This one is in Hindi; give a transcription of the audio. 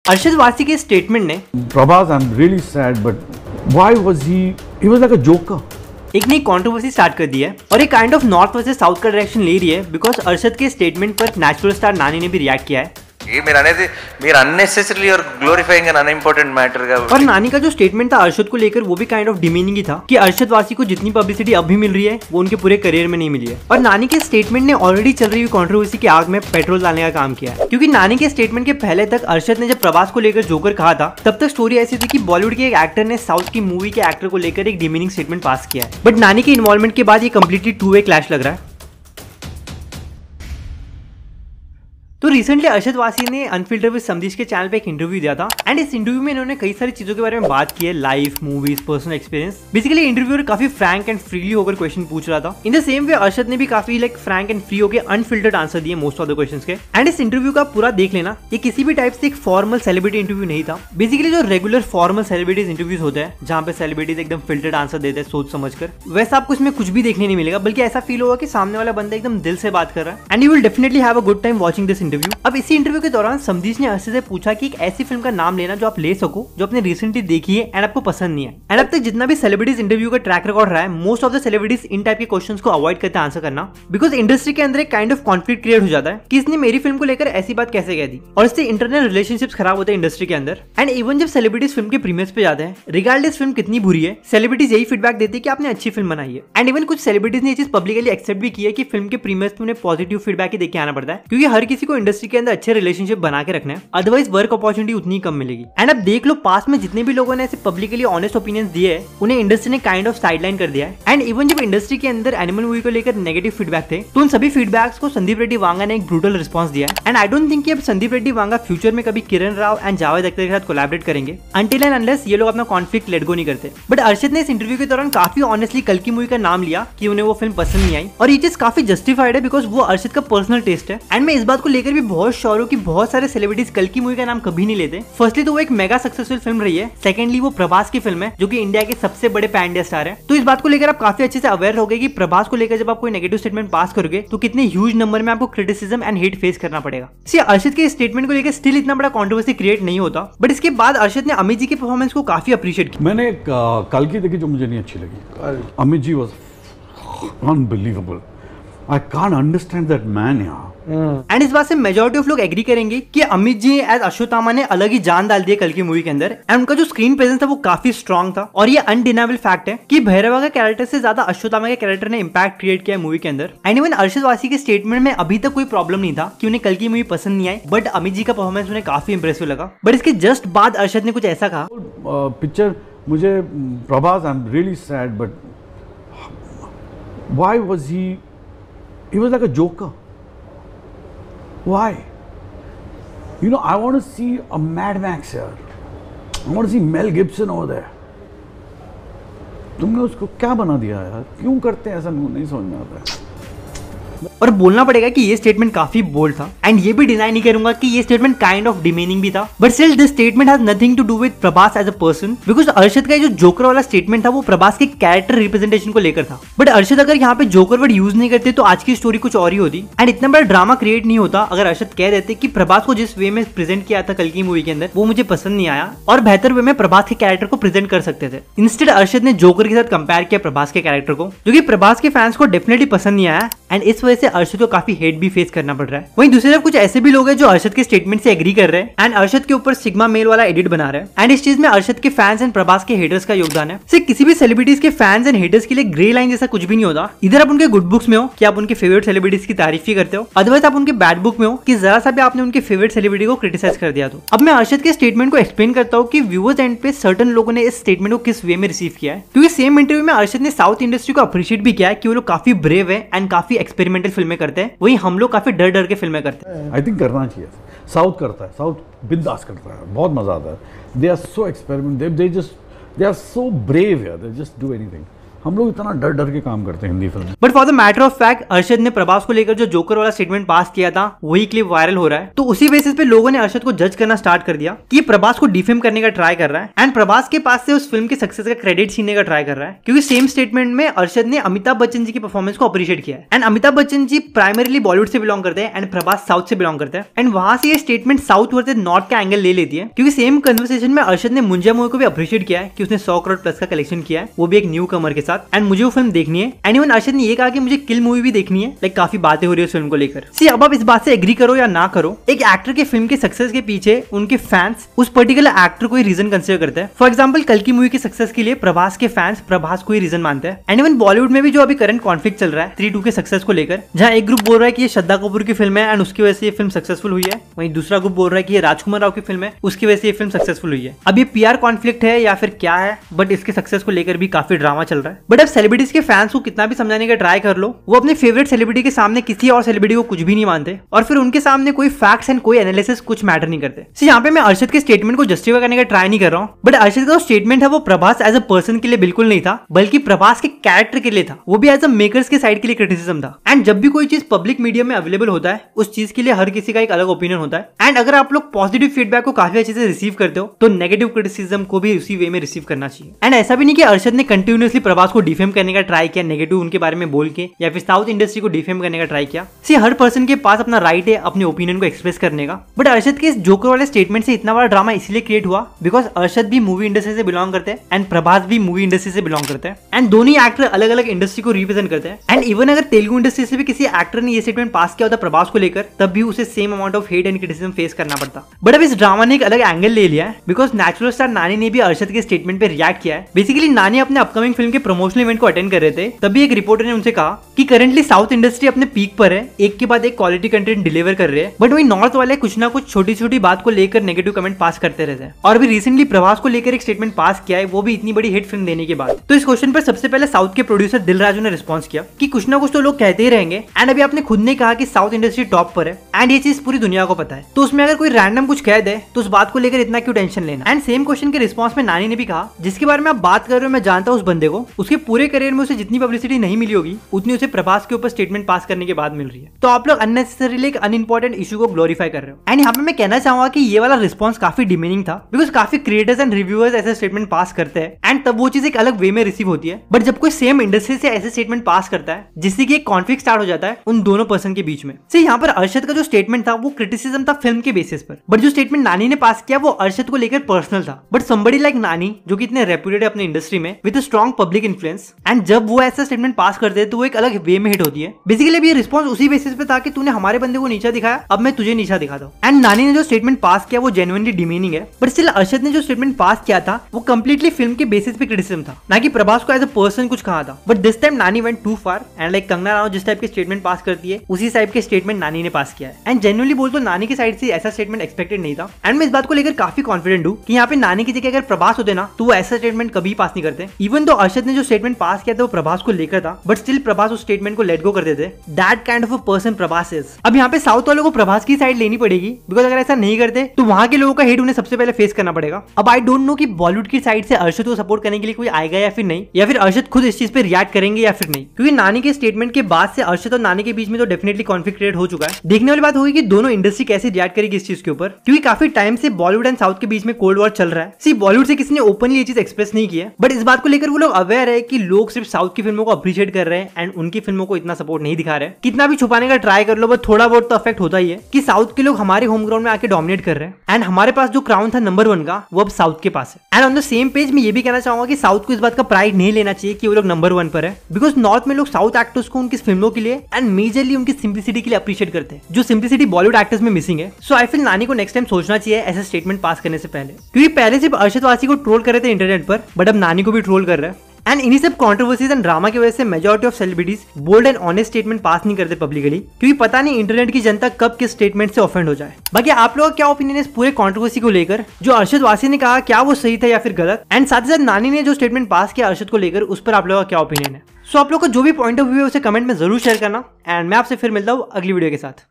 अरशद वारसी के स्टेटमेंट ने Prabhas, I'm really sad, but why was he was like a joker. एक नई कंट्रोवर्सी स्टार्ट कर दी है और एक kind of north versus south का डायरेक्शन ले रही है बिकॉज अरशद के स्टेटमेंट पर नेचुरल स्टार नानी ने भी रिएक्ट किया है। ये మీరు अननेसेसरी और ग्लोरीफाइंग एन अनइम्पोर्टेंट मैटर का। और नानी का जो स्टेटमेंट था अरशद को लेकर वो भी काइंड ऑफ डिमीनिंग ही था कि अरशद वारसी को जितनी पब्लिसिटी अभी मिल रही है वो उनके पूरे करियर में नहीं मिली है। और नानी के स्टेटमेंट ने ऑलरेडी चल रही हुई कंट्रोवर्सी की आग में पेट्रोल डालने का काम किया है, क्योंकि नानी के स्टेटमेंट के पहले तक अरशद ने जब प्रभास को लेकर जोकर कहा था तब तक स्टोरी ऐसी थी कि बॉलीवुड के एक एक्टर ने साउथ की मूवी के एक्टर को लेकर एक डिमीनिंग स्टेटमेंट पास किया है। बट नानी के इन्वॉल्वमेंट के बाद ये कंप्लीटली टू वे क्लैश लग रहा है। तो रिसेंटली अरशद वारसी ने अनफिल्टर विद समदीश के चैनल पे एक इंटरव्यू दिया था एंड इस इंटरव्यू में इन्होंने कई सारी चीजों के बारे में बात की है, life, movies, personal experience. Basically interviewer काफी फ्रैंक एंड फ्रीली होकर क्वेश्चन पूछ रहा था। In the same way Arshad ने भी काफी फ्रैंक एंड फ्री होकर अनफिल्टर्ड आंसर दिए मोस्ट ऑफ द क्वेश्चंस के। एंड इस इंटरव्यू का पूरा देख लेना, ये किसी भी टाइप से एक फॉर्मल सेलिब्रिटी इंटरव्यू नहीं था। बेसिकली जो रेगुलर फॉर्मल सेलिब्रिटीज इंटरव्यूज होते हैं जहां पे सेलिब्रिटीज एकदम फिल्टर्ड आंसर देते हैं सोच समझकर, वैसा आपको इसमें कुछ भी देखने नहीं मिलेगा, बल्कि ऐसा फील होगा कि सामने वाला बंदा एकदम दिल से बात कर रहा है and you will definitely have a good time watching this interview. अब इसी इंटरव्यू के दौरान समदीश ने अरशद से पूछा कि एक ऐसी फिल्म का नाम लेना जो आप ले सको जो आपने रिसेंटली देखी है एंड आपको पसंद नहीं है। एंड अब तक जितना भी सेलिब्रिटीज इंटरव्यू का ट्रैक रिकॉर्ड रहा है, most of the celebrities in type के क्वेश्चंस को अवॉइड करते हैं आंसर करना, बिकॉज इंडस्ट्री के अंदर एक काइंड ऑफ कॉन्फ्लिक्ट क्रिएट हो जाता है कि इसने मेरी फिल्म को लेकर ऐसी बात कैसे कह दी, और इससे इंटरनल रिलेशनशिप्स खराब होते हैं इंडस्ट्री के अंदर। एंड इवन जब सेलिब्रिटीज फिल्म के प्रीमियर्स पे जाते हैं, रिगार्डलेस फिल्म कितनी बुरी है, सेलिब्रिटीज यही फीडबैक देते हैं कि आपने अच्छी फिल्म बनाई है। एंड इवन कुछ सेलिब्रिटीज ने ये चीज पब्लिकली एक्सेप्ट भी की है कि फिल्म के प्रीमियर्स में उन्हें पॉजिटिव फीडबैक ही देके आना पड़ता है, क्योंकि हर किसी को इंडस्ट्री के अंदर अच्छे रिलेशनशिप बना के रखना है, अदरवाइज वर्क अपॉर्चुनिटी उतनी कम मिलेगी। एंड अब देख लो पास में जितने भी लोगों ने ऐसे पब्लिकली ऑनेस्ट ओपिनियंस दिए हैं उन्हें इंडस्ट्री ने काइंड ऑफ साइडलाइन कर दिया है। एंड इवन जब इंडस्ट्री के अंदर एनिमल मूवी को लेकर नेगेटिव फीडबैक थे तो उन सभी फीडबैक्स को संदीप रेड्डी वांगा ने एक ब्रूटल रिस्पांस दिया है। एंड आई डोंट थिंक कि अब संदीप रेड्डी वांगा फ्यूचर में कभी किरण राव एंड जावेद अख्तर के साथ कोलैबोरेट करेंगे अंटिल एंड अनलेस ये लोग अपना कॉन्फ्लिक्ट लेट गो नहीं करते। बट अरशद ने इस इंटरव्यू के दौरान काफी ऑनेस्टली कल की मूवी का नाम लिया कि उन्हें वो फिल्म पसंद नहीं आई, और ये चीज काफी जस्टिफाइड है बिकॉज वो अरशद का पर्सनल टेस्ट है। एंड मैं इस बात को लेकर भी बहुत श्योर हूँ कि बहुत सारे सेलिब्रिटीज कल की मूवी का नाम कभी नहीं लेते। फर्स्टली तो वो एक मेगा सक्सेसफुल फिल्म रही है, सेकेंडली वो प्रभास की फिल्म है जो कि इंडिया के सबसे बड़े पैन इंडिया स्टार है। तो इस बात को लेकर आप काफी अच्छे से अवेयर हो गए कि प्रभास को लेकर जब आप कोई नेगेटिव स्टेटमेंट पास करोगे तो कितने ह्यूज नंबर में आपको क्रिटिसिज्म एंड हेट फेस करना पड़ेगा। सी अरशद के स्टेटमेंट को लेकर स्टिल इतना बड़ा कंट्रोवर्सी क्रिएट नहीं होता, बट इसके बाद अरशद ने अमित जी के परफॉर्मेंस को काफी अप्रिशिएट किया। मैंने कल की देखी जो मुझे नहीं अच्छी लगी। Amit ji was unbelievable. I can't understand that man यार। एंड इस बात से मेजॉरिटी ऑफ लोग एग्री करेंगे कि अमित जी एज अश्वत्थामा ने अलग ही जान डाल दी है कल की मूवी के अंदर। एंड उनका जो स्क्रीन प्रेजेंस था वो काफी स्ट्रॉन्ग था, और ये अनडिनाबल फैक्ट है कि भैरवा का कैरेक्टर से ज्यादा अश्वत्थामा के कैरेक्टर ने इंपैक्ट क्रिएट किया मूवी के अंदर। एंड इवन अरशद वारसी के स्टेटमेंट में अभी तक कोई प्रॉब्लम नहीं था कि उन्हें कल की मूवी पसंद नहीं आई, बट अमित जी का परफॉर्मेंस उन्हें काफी इंप्रेसिव लगा। बट इसके जस्ट बाद अरशद ने कुछ ऐसा कहा, पिक्चर मुझे Prabhas, I am really sad, but why was he was like a joker. Why? You know, I want to see a Mad Max here. I want to see Mel Gibson over there. तुमने उसको क्या बना दिया यार? क्यों करते हैं ऐसा? नहीं समझ में आता है। और बोलना पड़ेगा कि ये स्टेटमेंट काफी बोल्ड था, एंड ये भी डिनाई नहीं करूंगा कि ये स्टेटमेंट काइंड ऑफ डिमीनिंग भी था, but still this statement has nothing to do with Prabhas as a person, because Arshad का जो जोकर वाला स्टेटमेंट था वो प्रभास के कैरेक्टर रिप्रेजेंटेशन को लेकर था। बट अरशद अगर यहाँ पे जोकर वर्ड यूज नहीं करते तो आज की स्टोरी कुछ और ही होती, एंड इतना बड़ा ड्रामा क्रिएट नहीं होता अगर अरशद कह देते कि प्रभास को जिस वे में प्रेजेंट किया था कल की मूवी के अंदर वो मुझे पसंद नहीं आया, और बेहतर वे में प्रभास के कैरेक्टर को प्रेजेंट कर सकते थे। इंस्टेड अरशद ने जोकर के साथ कंपेयर किया प्रभास के कैरेक्टर को, जो कि प्रभास के फैंस को डेफिनेटली पसंद नहीं आया, एंड इस वजह से अरशद को काफी हेट भी फेस करना पड़ रहा है। वहीं दूसरी तरफ कुछ ऐसे भी लोग हैं जो अरशद के स्टेटमेंट से एग्री कर रहे हैं एंड अरशद के ऊपर सिग्मा मेल वाला एडिट बना रहे हैं, एंड इस चीज में अरशद के फैंस एंड प्रभास के हेटर्स का योगदान है। सिर्फ किसी भी सेलिब्रिटीज के फैंस एंड हेटर्स के लिए ग्रे लाइन जैसा कुछ भी नहीं होता। इधर आप उनके गुड बुक्स में हो कि आप उनके फेवरेट सेलिब्रिटीज की तारीफ ही करते हो, अदरवाइज आप उनके बैड बुक में हो कि जरा सा भी आपने उनके फेवरेट सेलिब्रिटी को क्रिटिसाइज कर दिया। तो अब मैं अरशद के स्टेटमेंट को एक्सप्लेन करता हूँ कि व्यूअर्स एंड पे सर्टन लोगों ने इस स्टेटमेंट को किस वे में रिसीव किया है, क्योंकि सेम इंटरव्यू में अरशद ने साउथ इंडस्ट्री को अप्रिशिएट भी किया है कि वो लोग काफी ब्रेव है एंड काफी एक्सपेरिमेंटल फिल्में करते हैं, वहीं हम लोग काफी डर डर के फिल्में करते हैं। आई थिंक करना चाहिए। साउथ करता है, साउथ बिंदास करता है, बहुत मजा आता है। They are so experiment, they are so brave यार, दे जस्ट डू एनीथिंग। हम लोग इतना डर डर के काम करते हैं हिंदी फिल्म में। But for the matter of fact Arshad ने प्रभास को लेकर जो जोकर वाला स्टेटमेंट पास किया था वही क्लिप वायरल हो रहा है। तो उसी बेसिस पे लोगों ने अरशद को जज करना स्टार्ट कर दिया कि प्रभास को डिफेम करने का ट्राई कर रहा है एंड प्रभास के पास से उस फिल्म के सक्सेस का क्रेडिट छीनने का ट्राई कर रहा है, क्योंकि सेम स्टेटमेंट में अरशद ने अमिताभ बच्चन जी की परफॉर्मेंस को अप्रिशिएट किया है। एंड अमिताभ बच्चन जी प्राइमरीली बॉलीवुड से बिलोंग करते हैं एंड प्रभास साउथ से बिलोंग करते हैं। एंड वहां से ये स्टेटमेंट साउथ वर्सेस नॉर्थ का एंगल ले लेती है, क्योंकि सेम कन्वर्सेशन में अरशद ने मुंजा मूवी को भी अप्रिशिएट किया है कि उसने 100 करोड़ प्लस का कलेक्शन किया है, वो भी एक न्यू कमर के साथ, एंड मुझे वो फिल्म देखनी है। एंड इवन अरशद ने ये कहा कि मुझे किल मूवी भी देखनी है। लाइक काफी बातें हो रही है उस फिल्म को लेकर। सी अब आप इस बात से एग्री करो या ना करो, एक एक्टर के फिल्म के सक्सेस के पीछे उनके फैंस उस पर्टिकुलर एक्टर को ही रीजन कंसिडर करते हैं। फॉर एग्जाम्पल कल की मूवी के सक्सेस के लिए प्रभास के फैंस प्रभास को ही रीजन मानते हैं। एंड इवन बॉलीवुड में भी जो अभी करंट कॉन्फ्लिक्ट चल रहा है 3-2 के सक्सेस को लेकर, जहां एक ग्रुप बोल रहा है कि ये श्रद्धा कपूर की फिल्म है एंड उसकी वजह से ये फिल्म सक्सेसफुल हुई है, वहीं दूसरा ग्रुप बोल रहा है कि ये राजकुमार राव की फिल्म है उसकी वजह से ये फिल्म सक्सेसफुल हुई है। अब ये पीआर कॉन्फ्लिक्ट है या फिर क्या है, बट इसके सक्सेस को लेकर भी काफी ड्रामा चल रहा है। बट अब सेलिब्रिटीज के फैंस को कितना भी समझाने का ट्राई कर लो, वो अपने फेवरेट सेलिब्रिटी के सामने किसी और सेलिब्रिटी को कुछ भी नहीं मानते और फिर उनके सामने कोई फैक्ट्स एंड कोई एनालिसिस कुछ मैटर नहीं करते। यहाँ पे मैं अरशद के स्टेटमेंट को जस्टिफाई करने का ट्राई नहीं कर रहा हूँ, बट अरशद का जो स्टेटमेंट है वो प्रभास एज अ पर्सन के लिए बिल्कुल नहीं था, बल्कि प्रभास के कैरेक्टर के लिए था, वो भी एज अ मेकर्स के साइड के लिए क्रिटिसिज्म था। एंड जब भी कोई चीज पब्लिक मीडिया में अवेलेबल होता है उस चीज के लिए हर किसी का एक अलग ओपिनियन होता है। एंड अगर आप लोग पॉजिटिव फीडबैक को काफी अच्छे से रिसीव करते हो तो नेगेटिव क्रिटिसिज्म को भी उसी वे में रिसीव करना चाहिए। एंड ऐसा भी नहीं कि अरशद ने कंटिन्यूअसली प्रभास को डिफेम करने का ट्राई किया, नेगेटिव उनके बारे में बोल के, या फिर साउथ इंडस्ट्री को डिफेम करने का ट्राई किया। सी हर पर्सन के पास अपना राइट है अपने ओपिनियन को एक्सप्रेस करने का। बट अरशद के इस जोकर वाले स्टेटमेंट से इतना बड़ा ड्रामा इसलिए क्रिएट हुआ बिकॉज अरशद भी मूवी इंडस्ट्री से बिलोंग करते हैं एंड प्रभास भी मूवी इंडस्ट्री से बिलोंग करते हैं एंड दोनों एक्टर अलग अलग इंडस्ट्री को रिप्रेजेंट करते हैं। एंड इवन अगर तेलुगु इंडस्ट्री से भी किसी एक्टर ने ये स्टेटमेंट पास किया होता प्रभास को लेकर, तब भी उसे same amount of hate and criticism face करना पड़ता। बट अब इस ड्रामा ने एक अलग एंगल ले लिया है बिकॉज नेचुरल स्टार नानी ने भी अरशद के स्टेटमेंट पे रिएक्ट किया है। बेसिकली नानी अपने अपकमिंग फिल्म के प्रमोशनल इवेंट को अटेंड कर रहे थे, तभी एक रिपोर्टर ने उनसे कहा कि करंटली साउथ इंडस्ट्री अपने पीक पर है, एक के बाद एक क्वालिटी कंटेंट डिलीवर कर रहे हैं, बट वही नॉर्थ वाले कुछ ना कुछ छोटी छोटी बात को लेकर नेगेटिव कमेंट पास करते रहते हैं। और भी रिसेंटली प्रभास को लेकर एक स्टेटमेंट पास किया है, वो भी इतनी बड़ी हिट फिल्म देने के बाद। तो इस क्वेश्चन पर सबसे पहले साउथ के प्रोड्यूसर दिल राजू ने रिस्पॉन्स किया कि कुछ ना कुछ तो लोग कहते ही रहेंगे। एंड अभी आपने खुद ने कहा कि साउथ इंडस्ट्री टॉप पर है एंड ये चीज पूरी दुनिया को पता है, तो उसमें अगर कोई रैंडम कुछ कह दे तो उस बात को लेकर इतना क्यों टेंशन लेना। एंड सेम क्वेश्चन के रिस्पॉन्स में नानी ने भी कहा जिसके बारे में आप बात कर रहे हो मैं जानता हूँ उस बंदे को, उसके पूरे करियर में उसे जितनी पब्लिसिटी नहीं मिली होगी उतनी उसे प्रभास के ऊपर स्टेटमेंट पास करने के बाद मिल रही है। तो आप लोग अननेसेसरीली एक अनइंपॉर्टेंट इशू को ग्लोरीफाई कर रहे हो। एंड यहाँ पे मैं कहना चाहूंगा कि ये वाला रिस्पॉन्स काफी डिमीनिंग था बिकॉज काफी क्रिएटर्स एंड रिव्यूअर्स ऐसे स्टेटमेंट पास करते हैं एंड तब वो चीज एक अलग वे में रिसीव होती है। बट जब कोई सेम इंडस्ट्री से ऐसे स्टेटमेंट पास करता है जिससे कि एक कॉन्फ्लिक्ट स्टार्ट हो जाता है उन दोनों पर्सन के बीच में। से यहाँ पर अरशद का जो स्टेटमेंट था वो क्रिटिसिज्म था फिल्म के बेसिस पर, बट जो स्टेटमेंट नानी ने पास किया वो अरशद को लेकर पर्सनल था। बट समबडी लाइक नानी जो कि इतने रेप्यूटेड है अपने इंडस्ट्री में with strong public influence, and जब वो ऐसा स्टेटमेंट पास करते हैं तो वो एक अलग वे में हिट होती है। बेसिकली अभी ये रिस्पॉन्स उसी बेसिस पे था कि तूने हमारे बंदे को नीचा दिखाया, अब मैं तुझे नीचा दिखाता हूँ। एंड नानी ने जो स्टेटमेंट पास किया वो जेन्युइनली डिमीनिंग है, बट स्टिल अरशद ने जो स्टेटमेंट पास किया था वो कंप्लीटली फिल्म के बेसिस पे क्रिटिसिज्म था, ना कि प्रभास को एज अ पर्सन कुछ कहा था। But this time Nani went too far and like Kangana Rao जिस टाइप के स्टेटमेंट पास करती है उसी टाइप के स्टेटमेंट नानी ने पास किया है। एंड जेन्युइनली बोल तो नानी की साइड से ऐसा स्टेटमेंट एक्सपेक्टेड नहीं था। एंड मैं इस बात को लेकर काफी कॉन्फिडेंट हूँ कि यहाँ पे नानी की जगह अगर प्रभास होते ना तो वो ऐसा स्टेटमेंट कभी पास नहीं करते। इवन तो अरशद ने जो स्टेटमेंट पास किया था वो प्रभास को लेकर था, बट स्टिल प्रभास उस स्टेटमेंट को लेट गो कर देते। That kind of a person Prabhas is. अब यहाँ पे साउथ वालों को प्रभास की साइड लेनी पड़ेगी बिकॉज अगर ऐसा नहीं करते तो वहां के लोगों का हेट उन्हें सबसे पहले फेस करना पड़ेगा। अब आई डोंट नो कि बॉलीवुड की साइड से अरशद को सपोर्ट करने के लिए कोई आएगा या फिर नहीं, या फिर अरशद खुद इस चीज पे रिएक्ट करेंगे या फिर नहीं, क्योंकि नानी के स्टेटमेंट के बाद से अरशद और नानी के बीच में तो डेफिनेटली कॉन्फ्लिक्ट क्रिएट हो चुका है। देखने वाली बात होगी कि दोनों इंडस्ट्री कैसे रिएक्ट करेगी इस चीज के ऊपर, क्योंकि काफी टाइम से बॉलीवुड एंड साउथ के बीच में कोल्ड वॉर चल रहा है। सिर्फ बॉलीवुड से किसी ने ओपनली ये चीज एक्सप्रेस नहीं किया, बट इस बात को लेकर वो लोग अवेयर है कि लोग सिर्फ साउथ की फिल्मों को अप्रिशिएट कर रहे हैं एंड उनकी फिल्मों को इतना सपोर्ट नहीं दिखा रहे। कितना भी छुपाने का ट्राई कर लो बट थोड़ा बहुत तो अफेक्ट होता ही है कि साउथ के लोग हमारे होम ग्राउंड में आके डोमिनेट कर रहे हैं एंड हमारे पास जो क्राउन था नंबर 1 का वो अब साउथ के पास है। And on the same page मैं ये भी कहना चाहूंगा कि साउथ को इस बात का प्राइड नहीं लेना चाहिए कि वो लोग नंबर 1 पर है, बिकॉज नॉर्थ में लोग साउथ एक्टर्स को उनकी फिल्मों के लिए एंड मेजरली उनकी सिंप्लिसिटी के लिए अप्रिशिएट करते हैं, जो सिंप्लिसिटी बॉलीवुड एक्टर्स में मिसिंग है। सो आई फील नानी को नेक्स्ट टाइम सोचना चाहिए ऐसा स्टेटमेंट पास करने से पहले, क्योंकि पहले सिर्फ अरशद वासी को ट्रोल कर रहे थे इंटरनेट पर, बट अब नानी को भी ट्रोल कर रहे हैं। एंड इन्हीं सब कंट्रोवर्सीज एंड ड्रामा की वजह से majority of celebrities bold and honest statement pass नहीं करते पब्लिकली, क्योंकि पता नहीं इंटरनेट की जनता कब किस स्टेटमेंट से ऑफेंड हो जाए। बाकी आप लोगों का क्या ओपिनियन है इस पूरे कंट्रोवर्सी को लेकर, जो अरशद वासी ने कहा क्या वो सही था या फिर गलत, एंड साथ ही साथ नानी ने जो स्टेटमेंट पास किया अरशद को लेकर उस पर आप लोगों का क्या ओपिनियन है। सो आप लोग का जो भी पॉइंट ऑफ व्यू है उसे कमेंट में जरूर शेयर करना एंड मैं आपसे फिर मिलता हूँ अगली वीडियो के साथ।